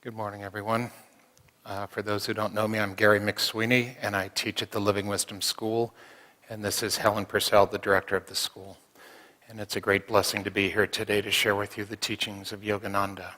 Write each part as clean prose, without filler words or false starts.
Good morning, everyone. For those who don't know me, I'm Gary Mcsweeney, and I teach at the Living Wisdom School, and this is Helen Purcell, the director of the school. And it's a great blessing to be here today to share with you the teachings of Yogananda.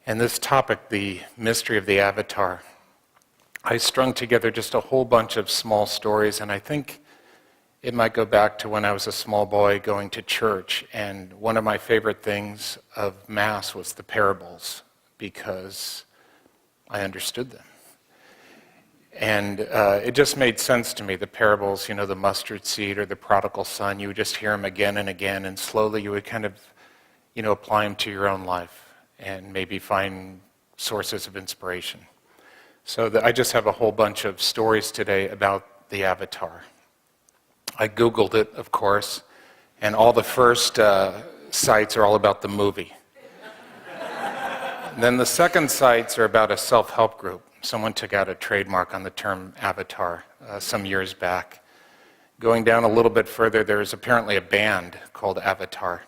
And this topic, the mystery of the avatar, I strung together just a whole bunch of small stories, and I think it might go back to when I was a small boy going to church, and one of my favorite things of Mass was the parables, because I understood them. And it just made sense to me, the parables, the mustard seed or the prodigal son, you would just hear them again and again, and slowly you would kind of, apply them to your own life and maybe find sources of inspiration. So I just have a whole bunch of stories today about the avatar. I Googled it, of course, and all the first sites are all about the movie. Then the second sites are about a self-help group. Someone took out a trademark on the term avatar some years back. Going down a little bit further, there's apparently a band called Avatar,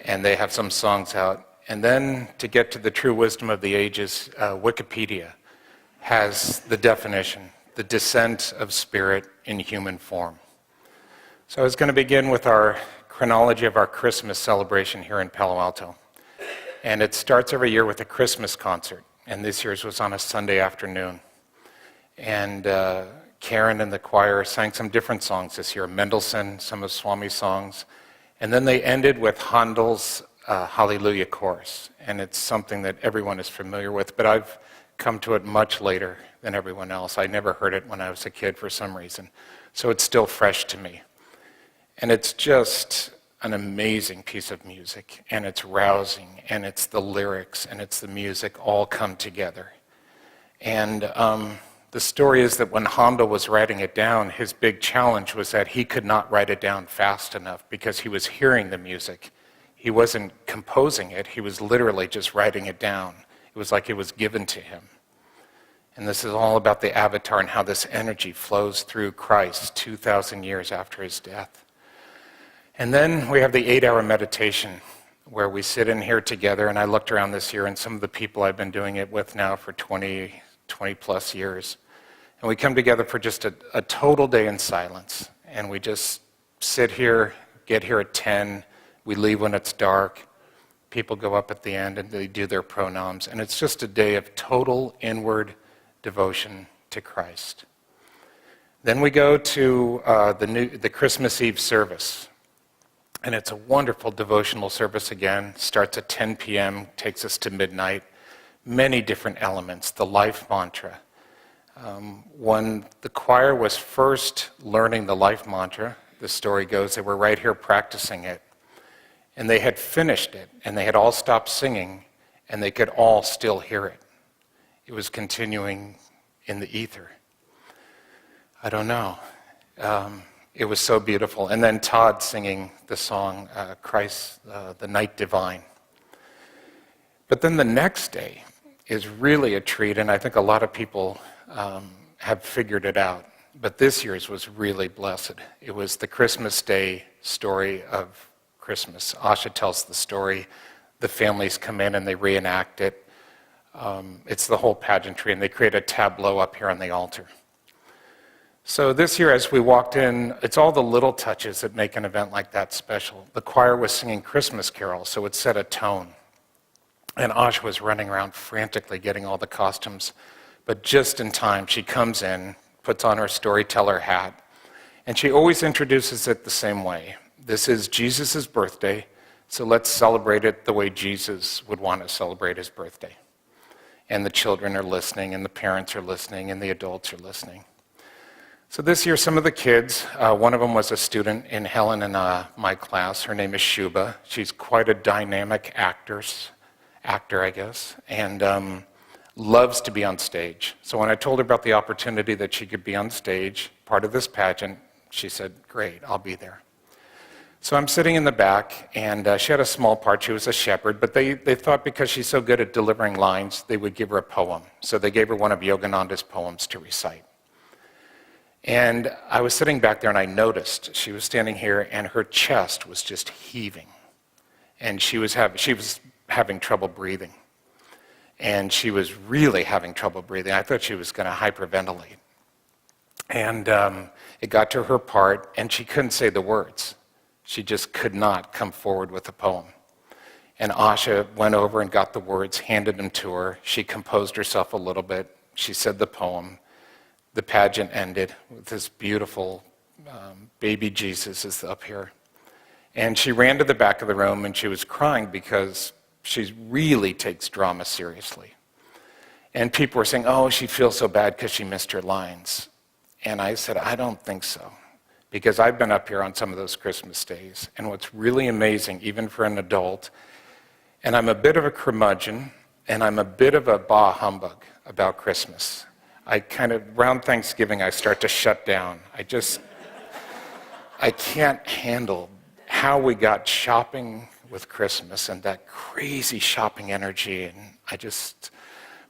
and they have some songs out. And then to get to the true wisdom of the ages, Wikipedia has the definition, the descent of spirit in human form. So I was going to begin with our chronology of our Christmas celebration here in Palo Alto. And it starts every year with a Christmas concert, and this year's was on a Sunday afternoon. And Karen and the choir sang some different songs this year, Mendelssohn, some of Swami's songs, and then they ended with Handel's Hallelujah Chorus, and it's something that everyone is familiar with, but I've come to it much later than everyone else. I never heard it when I was a kid for some reason, so it's still fresh to me. And it's just an amazing piece of music, and it's rousing, and it's the lyrics, and it's the music all come together. And the story is that when Handel was writing it down, his big challenge was that he could not write it down fast enough because he was hearing the music. He wasn't composing it, he was literally just writing it down. It was like it was given to him. And this is all about the avatar and how this energy flows through Christ 2,000 years after his death. And then we have the 8-hour meditation where we sit in here together, and I looked around this year and some of the people I've been doing it with now for 20 plus years. And we come together for just a total day in silence. And we just sit here, get here at 10, we leave when it's dark. People go up at the end and they do their pronouns. And it's just a day of total inward devotion to Christ. Then we go to the Christmas Eve service. And it's a wonderful devotional service again. Starts at 10 p.m., takes us to midnight. Many different elements, the life mantra. When the choir was first learning the life mantra, the story goes, they were right here practicing it. And they had finished it, and they had all stopped singing, and they could all still hear it. It was continuing in the ether. I don't know. It was so beautiful. And then Todd singing the song, Christ, the Night Divine. But then the next day is really a treat, and I think a lot of people have figured it out. But this year's was really blessed. It was the Christmas Day story of Christmas. Asha tells the story. The families come in and they reenact it. It's the whole pageantry, and they create a tableau up here on the altar. So this year as we walked in, it's all the little touches that make an event like that special. The choir was singing Christmas carols, so it set a tone. And Ash was running around frantically getting all the costumes. But just in time, she comes in, puts on her storyteller hat, and she always introduces it the same way. This is Jesus' birthday, so let's celebrate it the way Jesus would want to celebrate his birthday. And the children are listening, and the parents are listening, and the adults are listening. So this year, some of the kids, one of them was a student in Helen and my class. Her name is Shuba. She's quite a dynamic actor, I guess, and loves to be on stage. So when I told her about the opportunity that she could be on stage, part of this pageant, she said, great, I'll be there. So I'm sitting in the back, and she had a small part. She was a shepherd, but they thought because she's so good at delivering lines, they would give her a poem. So they gave her one of Yogananda's poems to recite. And I was sitting back there and I noticed she was standing here and her chest was just heaving. And she was having trouble breathing. and she was really having trouble breathing. I thought she was going to hyperventilate. And it got to her part, and she couldn't say the words. She just could not come forward with a poem. And Asha went over and got the words, handed them to her. She composed herself a little bit. She said the poem. The pageant ended with this beautiful baby Jesus is up here. And she ran to the back of the room, and she was crying because she really takes drama seriously. And people were saying, oh, she feels so bad because she missed her lines. And I said, I don't think so, because I've been up here on some of those Christmas days. And what's really amazing, even for an adult, and I'm a bit of a curmudgeon, and I'm a bit of a bah humbug about Christmas. Around Thanksgiving, I start to shut down. I can't handle how we got shopping with Christmas and that crazy shopping energy.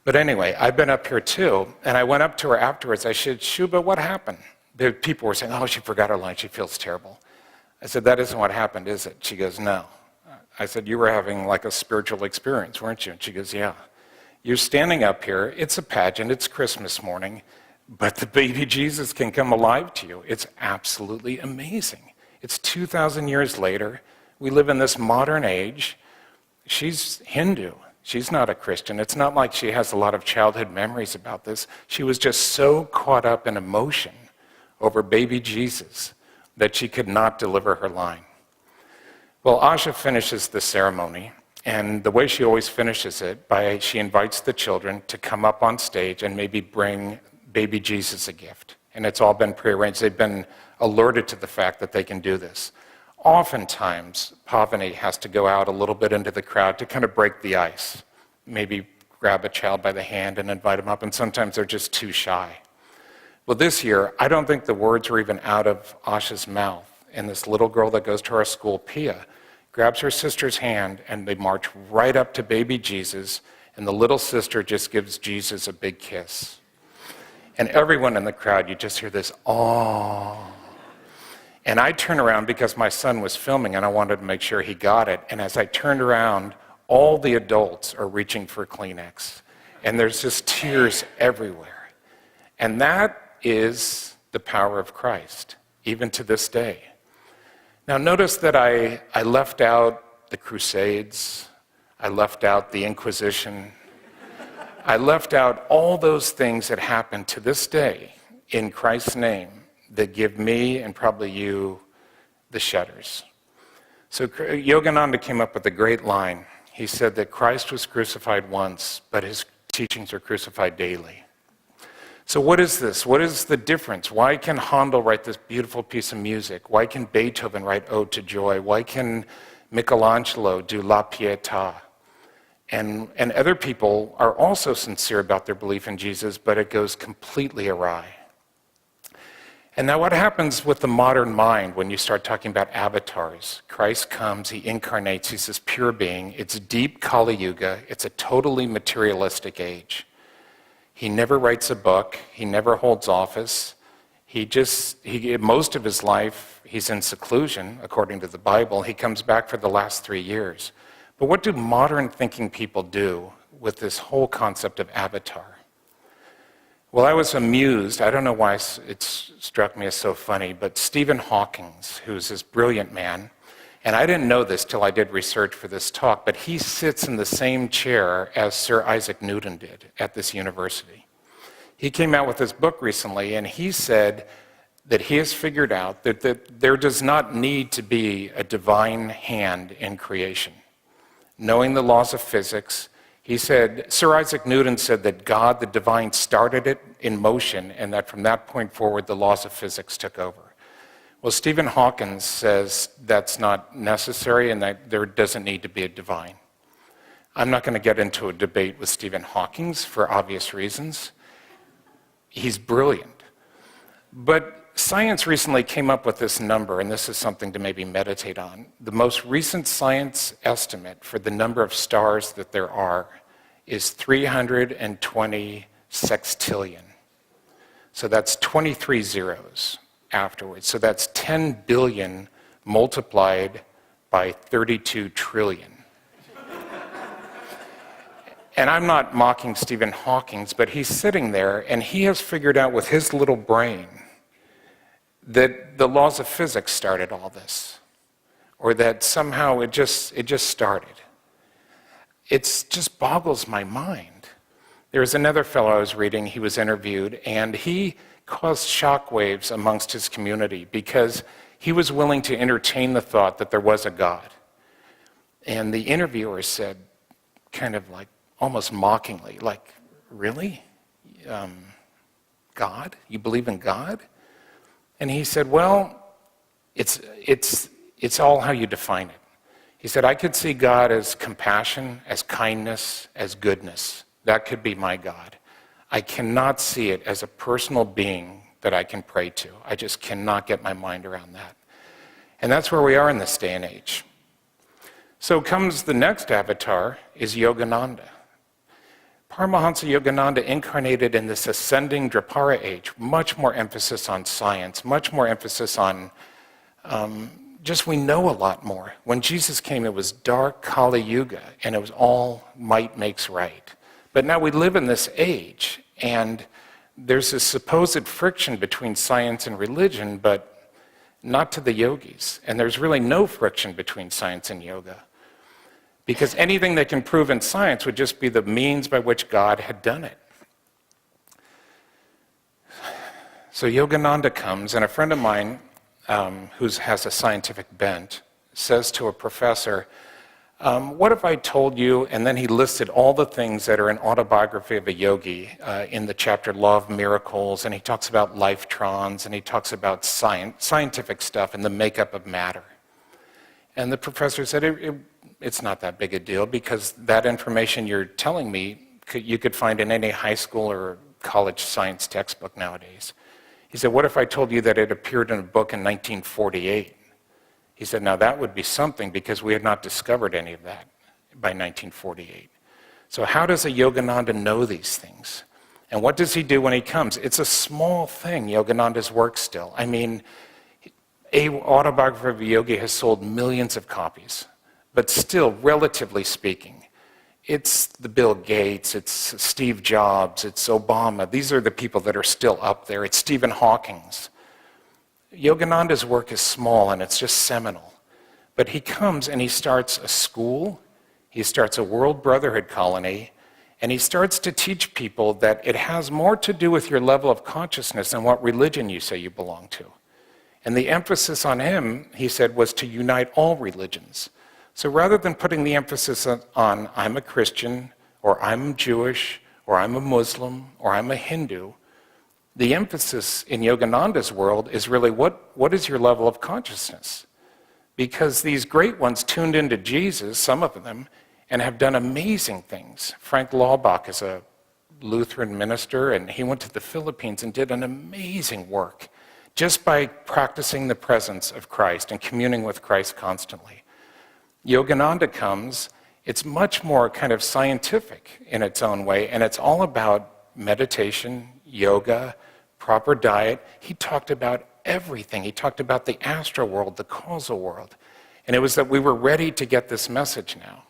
But anyway, I've been up here too, and I went up to her afterwards. I said, Shuba, what happened? The people were saying, oh, she forgot her line, she feels terrible. I said, that isn't what happened, is it? She goes, no. I said, you were having like a spiritual experience, weren't you? And she goes, yeah. You're standing up here, it's a pageant, it's Christmas morning, but the baby Jesus can come alive to you. It's absolutely amazing. It's 2,000 years later. We live in this modern age. She's Hindu. She's not a Christian. It's not like she has a lot of childhood memories about this. She was just so caught up in emotion over baby Jesus that she could not deliver her line. Well, Asha finishes the ceremony, and the way she always finishes it, she invites the children to come up on stage and maybe bring baby Jesus a gift. And it's all been prearranged. They've been alerted to the fact that they can do this. Oftentimes, Pavani has to go out a little bit into the crowd to kind of break the ice, maybe grab a child by the hand and invite them up, and sometimes they're just too shy. Well, this year, I don't think the words were even out of Asha's mouth, and this little girl that goes to our school, Pia, grabs her sister's hand, and they march right up to baby Jesus, and the little sister just gives Jesus a big kiss. And everyone in the crowd, you just hear this, oh. And I turn around because my son was filming and I wanted to make sure he got it. And as I turned around, all the adults are reaching for Kleenex. And there's just tears everywhere. And that is the power of Christ, even to this day. Now notice that I left out the Crusades. I left out the Inquisition. I left out all those things that happened to this day in Christ's name that give me and probably you the shudders. So Yogananda came up with a great line. He said that Christ was crucified once, but his teachings are crucified daily. So what is this? What is the difference? Why can Handel write this beautiful piece of music? Why can Beethoven write Ode to Joy? Why can Michelangelo do La Pietà? And other people are also sincere about their belief in Jesus, but it goes completely awry. And now what happens with the modern mind when you start talking about avatars? Christ comes, he incarnates, he's this pure being. It's deep Kali Yuga. It's a totally materialistic age. He never writes a book. He never holds office. Most of his life, he's in seclusion, according to the Bible. He comes back for the last 3 years. But what do modern thinking people do with this whole concept of avatar? Well, I was amused. I don't know why it struck me as so funny, but Stephen Hawking, who's this brilliant man, and I didn't know this till I did research for this talk, but he sits in the same chair as Sir Isaac Newton did at this university. He came out with this book recently, and he said that he has figured out that there does not need to be a divine hand in creation. Knowing the laws of physics, he said, Sir Isaac Newton said that God, the divine, started it in motion, and that from that point forward, the laws of physics took over. Well, Stephen Hawking says that's not necessary and that there doesn't need to be a divine. I'm not going to get into a debate with Stephen Hawking for obvious reasons. He's brilliant. But science recently came up with this number, and this is something to maybe meditate on. The most recent science estimate for the number of stars that there are is 320 sextillion. So that's 23 zeros afterwards. So that's 10 billion multiplied by 32 trillion. And I'm not mocking Stephen Hawking, but he's sitting there and he has figured out with his little brain that the laws of physics started all this, or that somehow it just started. It just boggles my mind. There was another fellow I was reading, he was interviewed, and he caused shockwaves amongst his community because he was willing to entertain the thought that there was a God. And the interviewer said, kind of like, almost mockingly, like, really? God? You believe in God? And he said, well, it's all how you define it. He said, I could see God as compassion, as kindness, as goodness. That could be my God. I cannot see it as a personal being that I can pray to. I just cannot get my mind around that. And that's where we are in this day and age. So comes the next avatar, is Yogananda. Paramahansa Yogananda incarnated in this ascending Dwapara age, much more emphasis on science, much more emphasis on just we know a lot more. When Jesus came, it was dark Kali Yuga, and it was all might makes right. But now we live in this age, and there's this supposed friction between science and religion, but not to the yogis. And there's really no friction between science and yoga, because anything they can prove in science would just be the means by which God had done it. So Yogananda comes, and a friend of mine who has a scientific bent says to a professor, what if I told you, and then he listed all the things that are in Autobiography of a Yogi in the chapter Law of Miracles, and he talks about lifetrons, and he talks about scientific stuff and the makeup of matter. And the professor said, it's not that big a deal, because that information you're telling me, you could find in any high school or college science textbook nowadays. He said, what if I told you that it appeared in a book in 1948? He said, now that would be something, because we had not discovered any of that by 1948. So how does a Yogananda know these things? And what does he do when he comes? It's a small thing, Yogananda's work still. I mean, a Autobiography of a Yogi has sold millions of copies, but still, relatively speaking, it's the Bill Gates, it's Steve Jobs, it's Obama. These are the people that are still up there. It's Stephen Hawking's. Yogananda's work is small and it's just seminal. But he comes and he starts a school, he starts a World Brotherhood colony, and he starts to teach people that it has more to do with your level of consciousness than what religion you say you belong to. And the emphasis on him, he said, was to unite all religions. So rather than putting the emphasis on I'm a Christian, or I'm Jewish, or I'm a Muslim, or I'm a Hindu, the emphasis in Yogananda's world is really what is your level of consciousness? Because these great ones tuned into Jesus, some of them, and have done amazing things. Frank Laubach is a Lutheran minister, and he went to the Philippines and did an amazing work just by practicing the presence of Christ and communing with Christ constantly. Yogananda comes, it's much more kind of scientific in its own way, and it's all about meditation, yoga, proper diet. He talked about everything. He talked about the astral world, the causal world. And it was that we were ready to get this message now.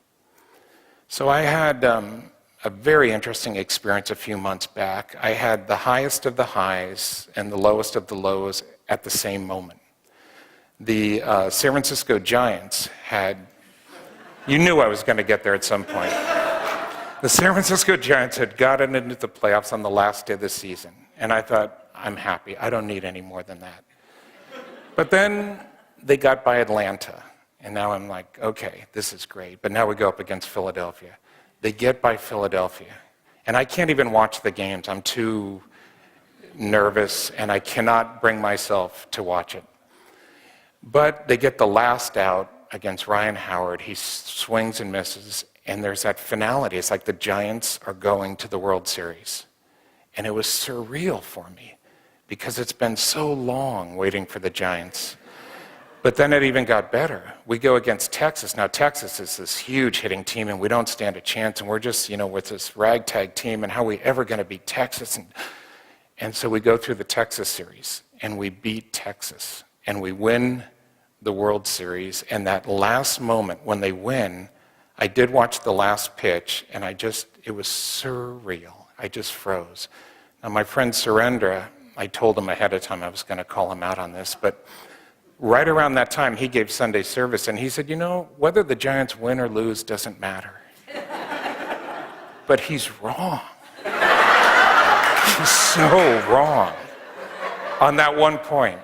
So I had a very interesting experience a few months back. I had the highest of the highs and the lowest of the lows at the same moment. The San Francisco Giants had, you knew I was going to get there at some point. The San Francisco Giants had gotten into the playoffs on the last day of the season. And I thought, I'm happy. I don't need any more than that. But then they got by Atlanta. And now I'm like, okay, this is great. But now we go up against Philadelphia. They get by Philadelphia. And I can't even watch the games. I'm too nervous, and I cannot bring myself to watch it. But they get the last out against Ryan Howard. He swings and misses, and there's that finality. It's like the Giants are going to the World Series. And it was surreal for me, because it's been so long waiting for the Giants. But then it even got better. We go against Texas. Now, Texas is this huge hitting team, and we don't stand a chance, and we're just, with this ragtag team, and how are we ever going to beat Texas? And so we go through the Texas series, and we beat Texas, and we win the World Series. And that last moment when they win, I did watch the last pitch, and it was surreal. I just froze. Now, my friend Surendra, I told him ahead of time I was going to call him out on this, but right around that time, he gave Sunday service, and he said, whether the Giants win or lose doesn't matter. But he's wrong. He's so wrong on that one point.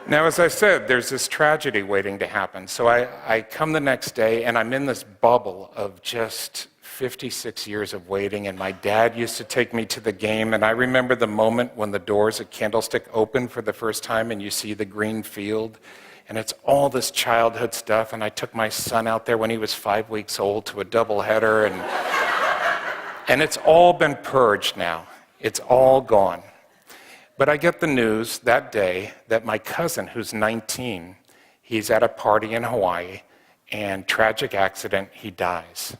Now, as I said, there's this tragedy waiting to happen. So I come the next day, and I'm in this bubble of just 56 years of waiting, and my dad used to take me to the game, and I remember the moment when the doors at Candlestick open for the first time, and you see the green field, and it's all this childhood stuff, and I took my son out there when he was 5 weeks old to a doubleheader, and it's all been purged now. It's all gone. But I get the news that day that my cousin, who's 19, he's at a party in Hawaii, and tragic accident, he dies.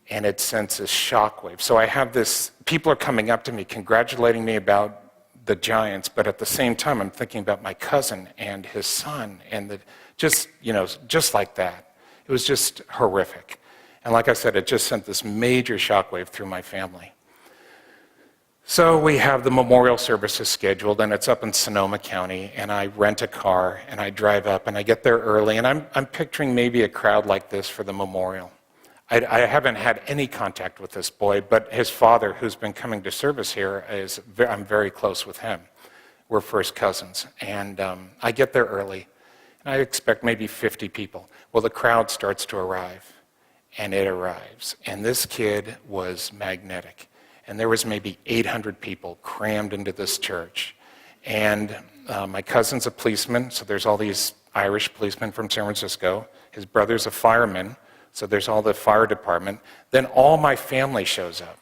And it sends this shockwave. So I have this, people are coming up to me, congratulating me about the Giants, but at the same time, I'm thinking about my cousin and his son, and just like that. It was just horrific. And like I said, it just sent this major shockwave through my family. So we have the memorial services scheduled, and it's up in Sonoma County, and I rent a car, and I drive up, and I get there early, and I'm picturing maybe a crowd like this for the memorial. I haven't had any contact with this boy, but his father, who's been coming to service here, I'm very close with him. We're first cousins, and I get there early, and I expect maybe 50 people. Well, the crowd starts to arrive, and it arrives, and this kid was magnetic. And there was maybe 800 people crammed into this church. And my cousin's a policeman, so there's all these Irish policemen from San Francisco. His brother's a fireman, so there's all the fire department. Then all my family shows up.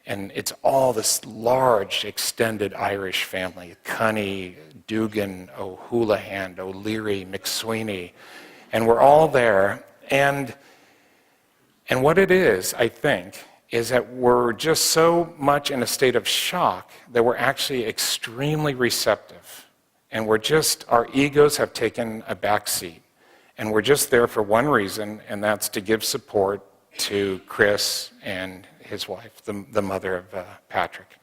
And it's all this large, extended Irish family. Cunny, Dugan, O'Houlihan, O'Leary, Mcsweeney. And we're all there. And what it is, I think, is that we're just so much in a state of shock that we're actually extremely receptive. And our egos have taken a back seat. And we're just there for one reason, and that's to give support to Chris and his wife, the mother of Patrick.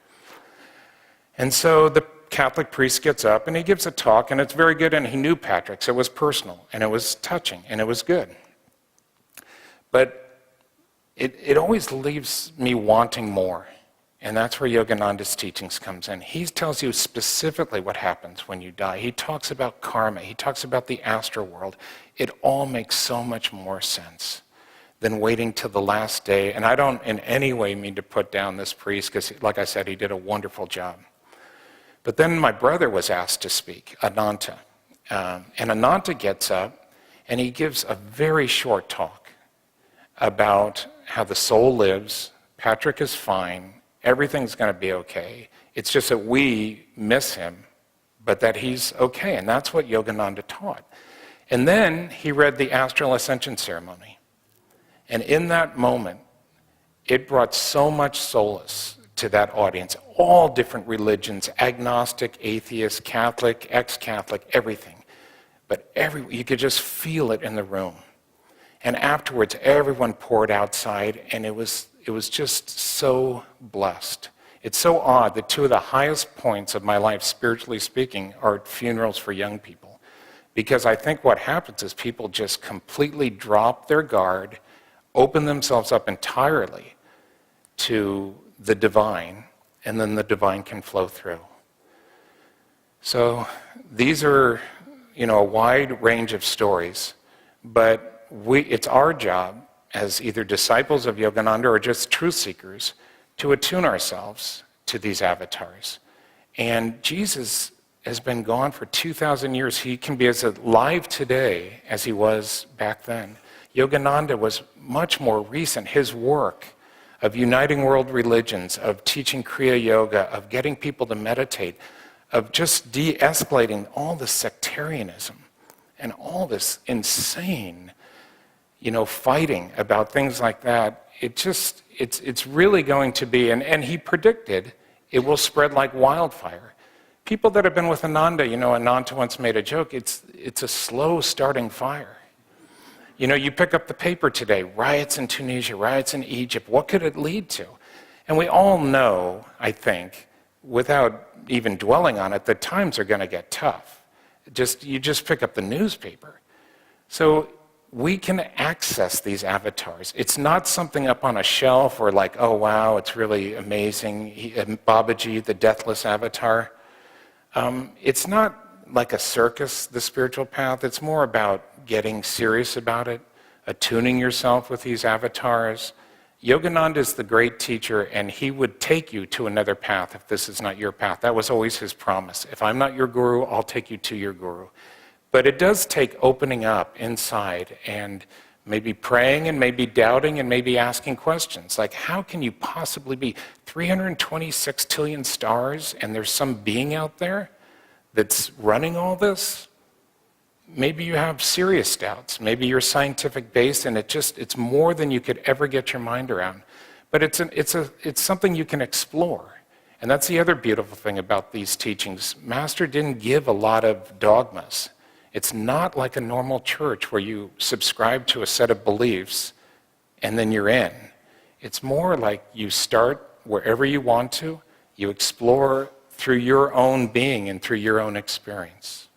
And so the Catholic priest gets up, and he gives a talk, and it's very good, and he knew Patrick, so it was personal, and it was touching, and it was good. But it always leaves me wanting more, and that's where Yogananda's teachings comes in. He tells you specifically what happens when you die. He talks about karma. He talks about the astral world. It all makes so much more sense than waiting till the last day. And I don't in any way mean to put down this priest, because like I said, he did a wonderful job. But then my brother was asked to speak, Ananta. And Ananta gets up, and he gives a very short talk about how the soul lives, Patrick is fine, everything's going to be okay. It's just that we miss him, but that he's okay, and that's what Yogananda taught. And then he read the Astral Ascension Ceremony. And in that moment, it brought so much solace to that audience, all different religions, agnostic, atheist, Catholic, ex-Catholic, everything. But you could just feel it in the room. And afterwards, everyone poured outside, and it was just so blessed. It's so odd that two of the highest points of my life, spiritually speaking, are at funerals for young people. Because I think what happens is people just completely drop their guard, open themselves up entirely to the divine, and then the divine can flow through. So these are, a wide range of stories, but it's our job as either disciples of Yogananda or just truth seekers to attune ourselves to these avatars. And Jesus has been gone for 2,000 years. He can be as alive today as he was back then. Yogananda was much more recent. His work of uniting world religions, of teaching Kriya Yoga, of getting people to meditate, of just de-escalating all this sectarianism and all this insane fighting about things like that, it's really going to be, and he predicted it will spread like wildfire. People that have been with Ananda, Ananda once made a joke, it's a slow starting fire. You know, you pick up the paper today, riots in Tunisia, riots in Egypt. What could it lead to? And we all know, I think, without even dwelling on it, that times are going to get tough. You just pick up the newspaper. So we can access these avatars. It's not something up on a shelf or like, oh wow, it's really amazing. Babaji, the deathless avatar. It's not like a circus, the spiritual path. It's more about getting serious about it, attuning yourself with these avatars. Yogananda is the great teacher, and he would take you to another path if this is not your path. That was always his promise. If I'm not your guru, I'll take you to your guru. But it does take opening up inside and maybe praying and maybe doubting and maybe asking questions. Like, how can you possibly be 326 trillion stars and there's some being out there that's running all this? Maybe you have serious doubts. Maybe you're scientific based and it's more than you could ever get your mind around. But it's something you can explore. And that's the other beautiful thing about these teachings. Master didn't give a lot of dogmas. It's not like a normal church where you subscribe to a set of beliefs and then you're in. It's more like you start wherever you want to, you explore through your own being and through your own experience.